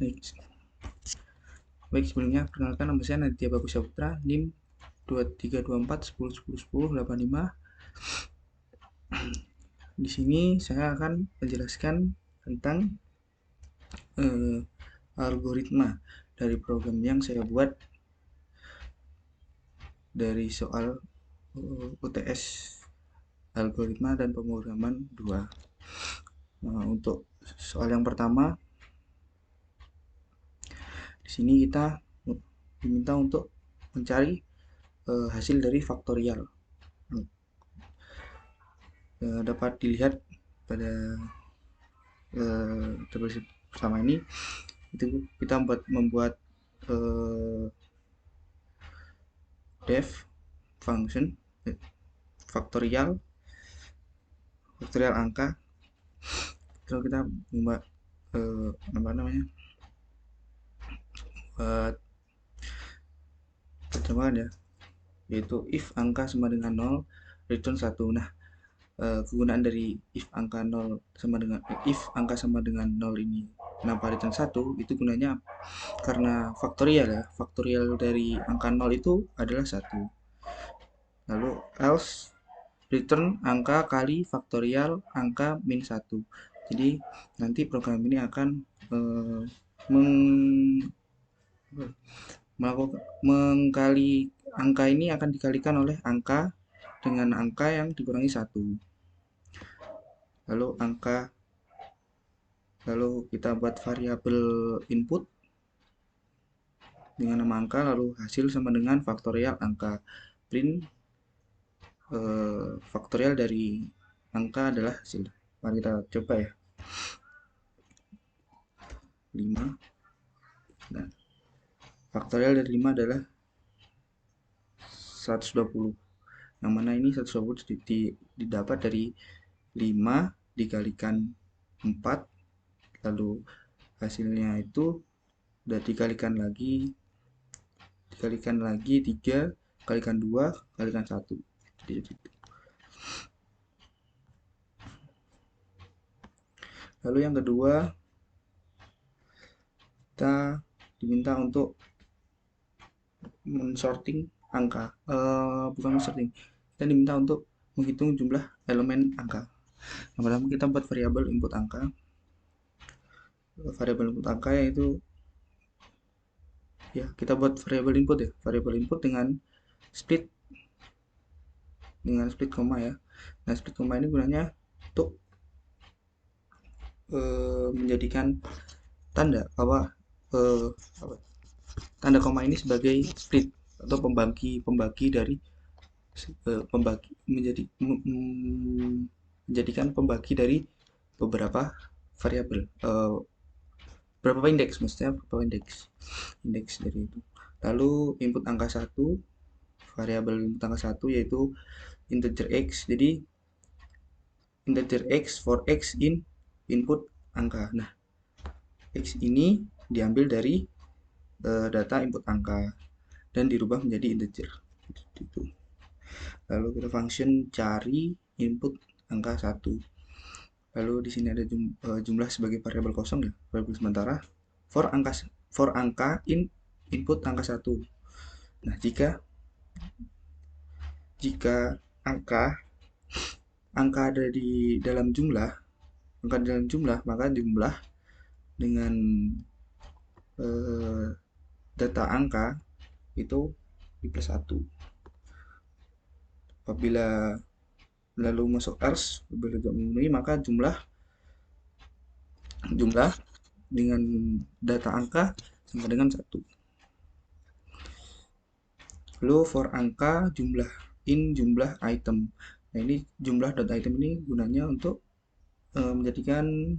Baik, sebelumnya perkenalkan, nama saya Naditya Bagus Saputra, NIM 2324 10 10 10 85. Di sini saya akan menjelaskan tentang algoritma dari program yang saya buat dari soal UTS algoritma dan pemrograman 2. Untuk soal yang pertama, di sini kita diminta untuk mencari hasil dari faktorial. Dapat dilihat pada tabel pertama ini, itu kita membuat def function faktorial angka. Kalau kita membuat percobaan ya, yaitu if angka sama dengan 0 return 1. Nah, kegunaan dari if angka sama dengan 0 ini kenapa return 1, itu gunanya karena faktorial ya. Faktorial dari angka 0 itu adalah 1. Lalu else return angka kali faktorial angka min 1. Jadi nanti program ini akan mengkali angka ini akan dikalikan oleh angka dengan angka yang dikurangi 1. Lalu kita buat variabel input dengan nama angka, lalu hasil sama dengan faktorial angka. Print faktorial dari angka adalah hasil. Mari kita coba ya. 5. Nah, faktorial dari 5 adalah 120. Yang mana ini 120 didapat dari 5 dikalikan 4, lalu hasilnya itu udah dikalikan lagi 3 kalikan 2 kalikan 1. Lalu yang kedua, kita diminta untuk men-sorting angka, bukan men-sorting, kita diminta untuk menghitung jumlah elemen angka. Yang pertama kita buat variabel input angka. Variabel input angka yaitu ya, kita buat variabel input ya, variabel input dengan split koma ya. Nah, split koma ini gunanya untuk menjadikan tanda tanda koma ini sebagai split atau pembagi dari menjadikan pembagi dari beberapa variabel, beberapa indeks, maksudnya beberapa indeks dari itu. Lalu input angka 1, variabel input angka 1 yaitu integer x. Jadi integer x for x in input angka. Nah, x ini diambil dari data input angka dan dirubah menjadi integer. Itu. Lalu kita function cari input angka 1. Lalu di sini ada jumlah sebagai variabel kosong ya, variabel sementara for angka in input angka 1. Nah, jika angka ada di dalam jumlah, maka jumlah dengan data angka itu di plus 1. Apabila lalu masuk else, apabila tidak memenuhi, maka jumlah dengan data angka sama dengan 1. Lalu for angka jumlah in jumlah item. Nah, ini jumlah data item ini gunanya untuk menjadikan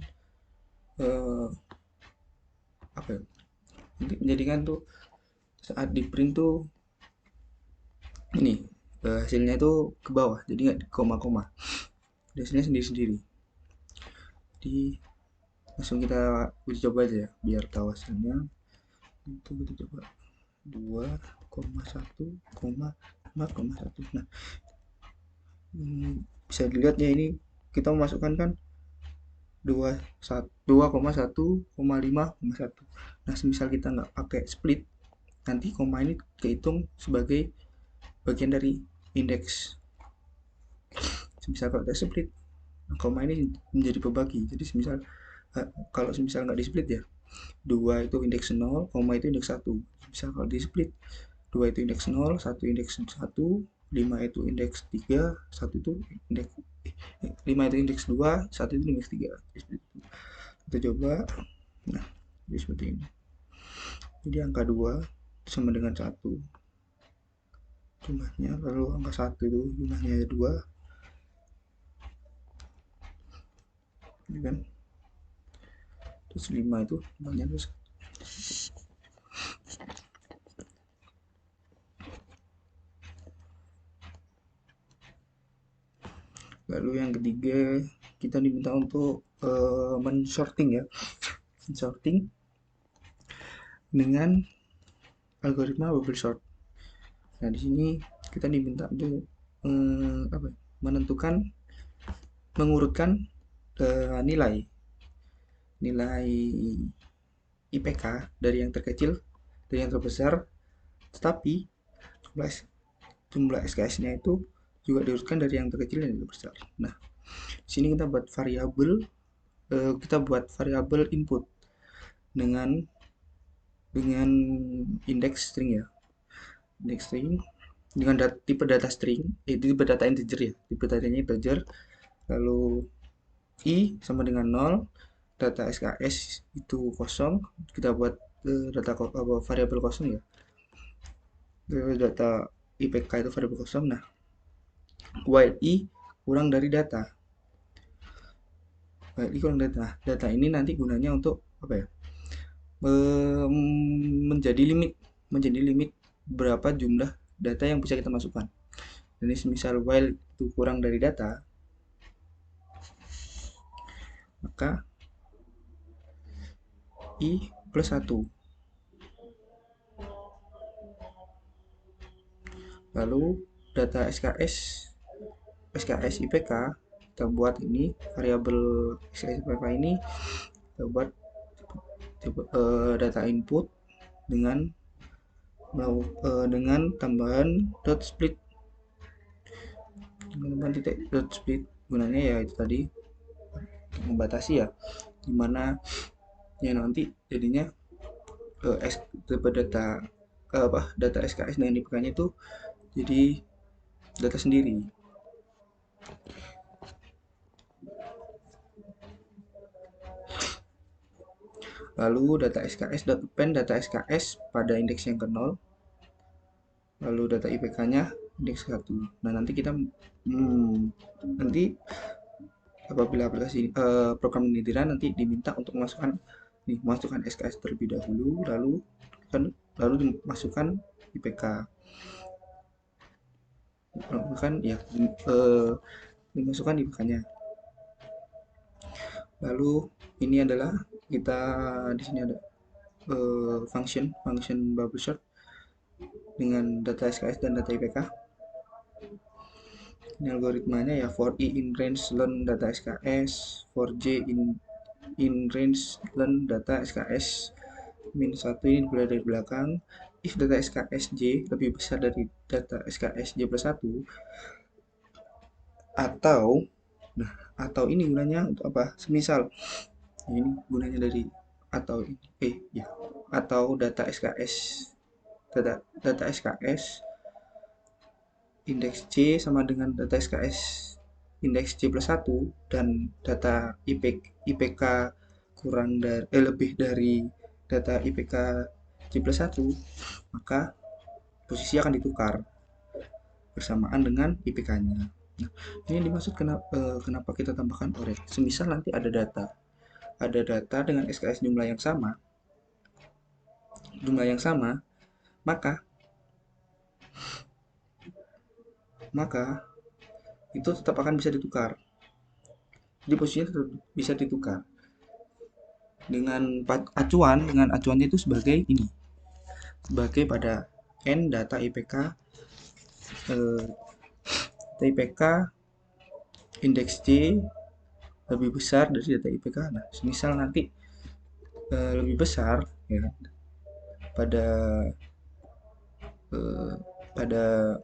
menjadikan tuh saat di print tuh ini hasilnya itu ke bawah, jadi nggak koma-koma, hasilnya sendiri-sendiri. Jadi langsung kita uji coba aja ya biar tahu hasilnya. Itu kita coba 2,1,5,1. Nah, bisa dilihat ya, ini kita memasukkan kan 2,1,5,1. Nah, semisal kita nggak pakai split, nanti koma ini kehitung sebagai bagian dari indeks. Semisal kalau kita split, koma ini menjadi pembagi. Jadi semisal kalau semisal nggak di split ya, 2 itu indeks 0, koma itu indeks 1. Misal kalau di split, 2 itu indeks 0, 1 indeks 1, 5 itu indeks 3, 1 itu indeks 5 itu indeks 2, 1 itu indeks 3. Kita coba. Nah, jadi seperti ini. Jadi angka 2 sama dengan 1 jumlahnya, lalu angka 1 itu jumlahnya 2, ini kan. Terus 5 itu jumlahnya terus. Lalu yang ketiga, kita diminta untuk men-sorting ya. Men-sorting dengan algoritma bubble sort. Nah, di sini kita diminta untuk menentukan, mengurutkan nilai IPK dari yang terkecil dari yang terbesar, tetapi jumlah SKS-nya itu juga diurutkan dari yang terkecil dan yang terbesar. Nah, di sini kita buat variabel input dengan indeks string ya. Indeks string dengan tipe data string, tipe data integer ya. Tipe datanya integer. Lalu i sama dengan 0, data SKS itu kosong, kita buat variabel kosong ya. Data IPK itu variabel kosong. Nah, while i kurang dari data. Nah, data ini nanti gunanya untuk apa ya? Menjadi limit berapa jumlah data yang bisa kita masukkan. Jadi misal while itu kurang dari data, maka i plus 1. Lalu data SKS IPK, kita buat ini variabel SKS IPK ini kita buat data input dengan tambahan dot split. Dengan titik dot split gunanya ya itu tadi, membatasi ya, dimana ya nanti jadinya data SKS dengan IPK-nya itu jadi data sendiri. Lalu data SKS.append data SKS pada indeks yang ke 0, lalu data IPK-nya indeks 1. Nah, nanti kita nanti apabila aplikasi program ini dirun, nanti diminta untuk masukkan SKS terlebih dahulu, lalu dimasukkan IPK. Dimasukkan IPK-nya. Lalu ini adalah kita di sini ada function bubble sort dengan data SKS dan data IPK. Ini algoritmanya ya, for i in range learn data SKS, for j in range learn data SKS min 1 ini berada dari belakang. If data SKS j lebih besar dari data SKS j plus 1, atau ini gunanya untuk apa? Semisal ini gunanya dari atau data SKS indeks C sama dengan data SKS indeks C plus 1 dan data IPK lebih dari data IPK C plus 1, maka posisi akan ditukar bersamaan dengan IPK-nya. Nah, ini dimaksud kenapa kita tambahkan OR. Semisal nanti ada data dengan SKS jumlah yang sama, maka itu tetap akan bisa ditukar. Jadi posisinya tetap bisa ditukar dengan acuannya itu sebagai ini, sebagai pada n data IPK indeks C lebih besar dari data IPK. Nah, misal nanti lebih besar ya pada eh, pada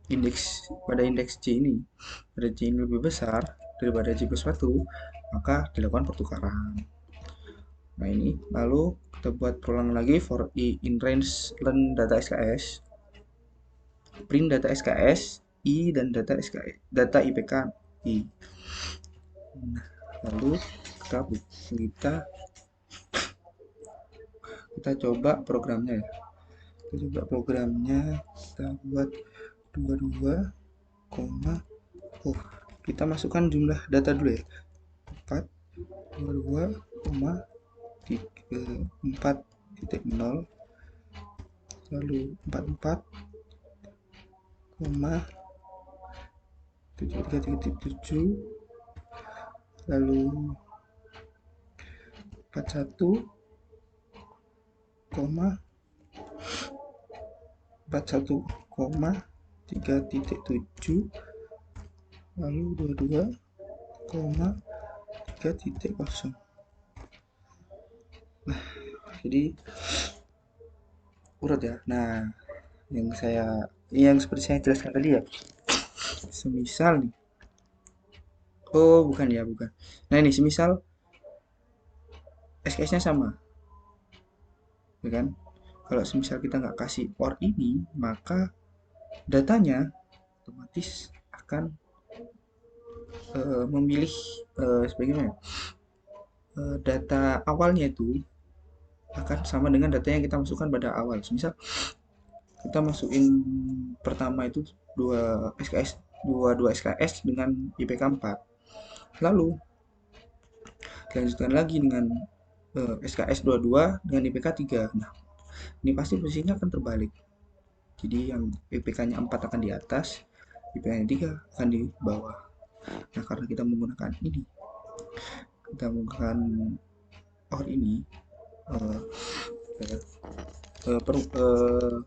indeks C ini, pada C ini lebih besar daripada C plus 1, maka dilakukan pertukaran. Nah ini, lalu kita buat perulang lagi for I in range learn data SKS, print data SKS, I dan data SKS, data IPK I. Nah, lalu kita coba programnya ya. Kita coba programnya, kita buat 22, oh kita masukkan jumlah data dulu ya. 4, 22, 4.0, lalu 44, 73.7, lalu 41, 3.7, lalu 22, 3.0. Nah, jadi urut ya. Nah, yang seperti saya jelaskan tadi ya, semisal nih, oh bukan ya, bukan. Nah ini semisal SKS-nya sama, ya kan? Kalau semisal kita nggak kasih OR ini, maka datanya otomatis akan memilih sebagaimana data awalnya itu akan sama dengan data yang kita masukkan pada awal. Misal kita masukin pertama itu 2 SKS, 2 SKS dengan IPK 4. Lalu dilanjutkan lagi dengan SKS 22 dengan IPK 3. Nah, ini pasti posisinya akan terbalik. Jadi yang IPK-nya 4 akan di atas, IPK-nya 3 akan di bawah. Nah, karena kita menggunakan ini, kita menggunakan OR ini, uh, uh, per, uh,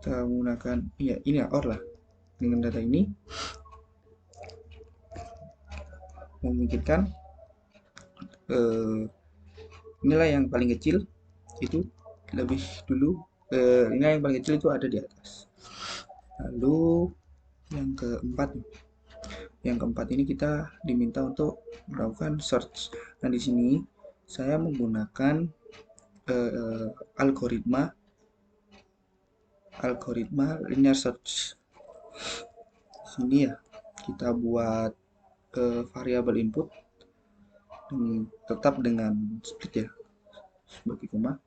kita menggunakan ini ya OR lah, dengan data ini memungkinkan nilai yang paling kecil itu lebih dulu, nilai yang paling kecil itu ada di atas. Lalu yang keempat ini kita diminta untuk melakukan search. Nah di sini saya menggunakan algoritma linear search. Sini ya kita buat variabel input tetap dengan split ya sebagai koma.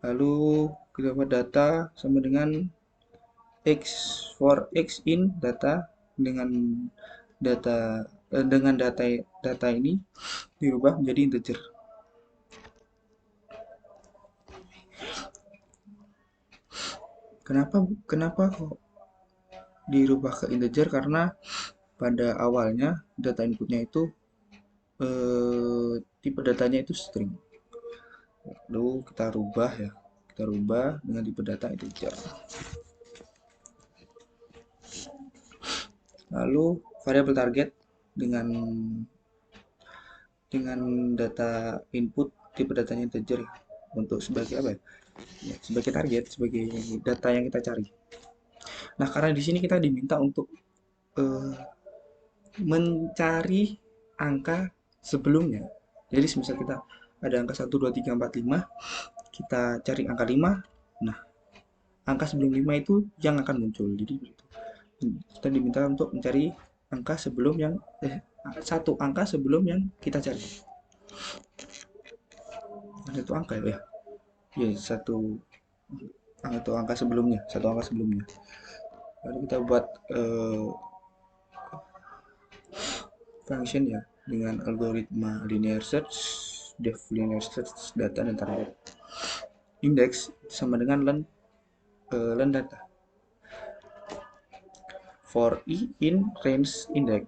Lalu kita buat data sama dengan x for x in data dengan data ini dirubah menjadi integer. Kenapa kok dirubah ke integer? Karena pada awalnya data inputnya itu tipe datanya itu string. Lalu kita rubah dengan tipe data integer. Lalu variabel target dengan data input tipe datanya integer untuk sebagai apa ya? Sebagai target, sebagai data yang kita cari. Nah, karena di sini kita diminta untuk mencari angka sebelumnya. Jadi semisal kita ada angka 1, 2, 3, 4, 5, kita cari angka 5. Nah, angka sebelum 5 itu yang akan muncul. Jadi kita diminta untuk mencari angka sebelum yang satu angka sebelum yang kita cari. Ada itu angka ya? Ya, satu angka sebelumnya, Lalu kita buat function ya dengan algoritma linear search, def linear search data dan target. Index sama dengan learn data. For I in range index.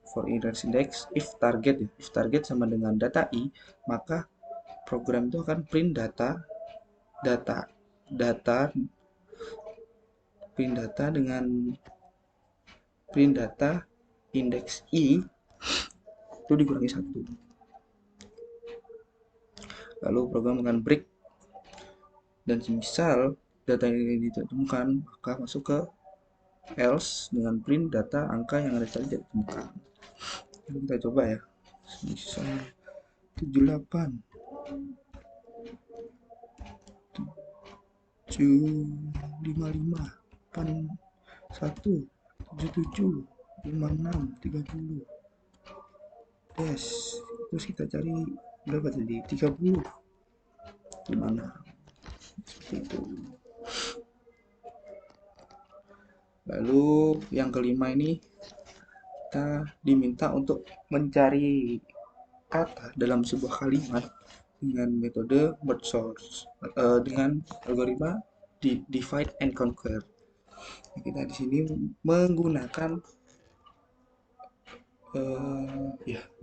For in range index, if target sama dengan data I, maka program itu akan print data dengan print data indeks I itu dikurangi 1. Lalu program akan break, dan semisal data ini ditemukan, maka masuk ke else dengan print data angka yang ada tadi tidak ditemukan. Jadi kita coba ya, misal 78 755 81 77 56 30 yes. Terus kita cari berapa tadi, 30 gimana, seperti itu. Lalu yang kelima ini kita diminta untuk mencari kata dalam sebuah kalimat dengan metode merge sort, dengan algoritma divide and conquer. Kita di sini menggunakan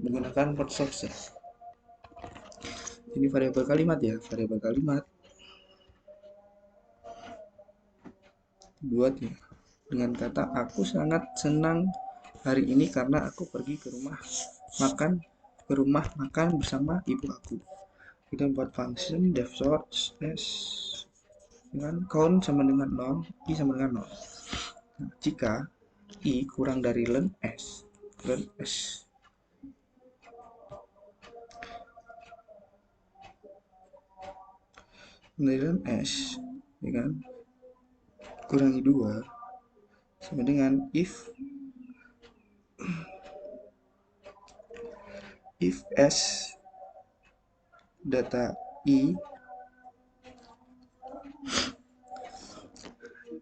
menggunakan merge sort ya. Ini variabel kalimat ya, variabel kalimat buat ya dengan kata aku sangat senang hari ini karena aku pergi ke rumah makan bersama ibu aku. Kita buat function def sort s dengan count sama dengan 0, i sama dengan 0. Nah, jika i kurang dari len s ya kan, kurangi 2 sama dengan if s data i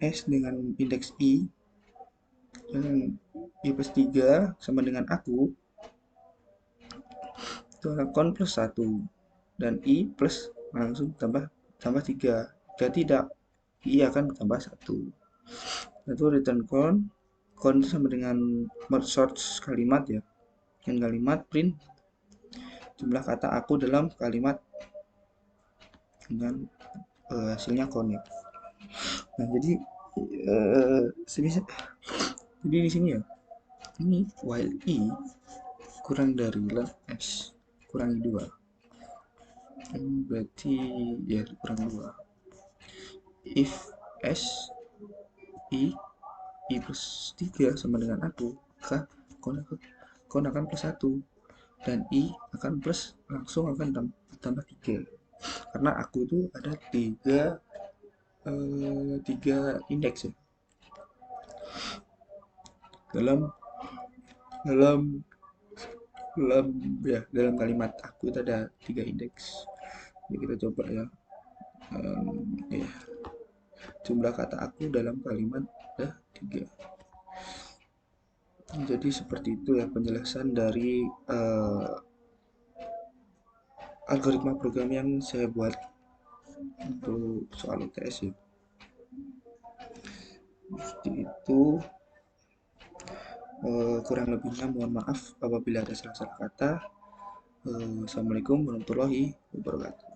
s dengan indeks i dan i plus 3 sama dengan aku, itu akan count plus 1 dan i plus langsung tambah 3. Jika tidak, i akan tambah 1. Itu return count sama dengan merge sort kalimat ya, dengan kalimat print jumlah kata aku dalam kalimat dengan hasilnya count ya. Nah, jadi jadi di sini ya, ini while i kurang dari len s kurangi 2, berarti ya kurang 2. If s i plus 3 sama dengan aku, maka count akan plus 1 dan i akan plus langsung akan tambah 3 karena aku itu ada 3 indeks ya dalam kalimat aku itu ada 3 indeks. Jadi kita coba ya, jumlah kata aku dalam kalimat ada 3. Jadi seperti itu ya penjelasan dari algoritma program yang saya buat untuk soal UTS ya. Seperti itu. Kurang lebihnya mohon maaf apabila ada salah-salah kata. Assalamualaikum warahmatullahi wabarakatuh.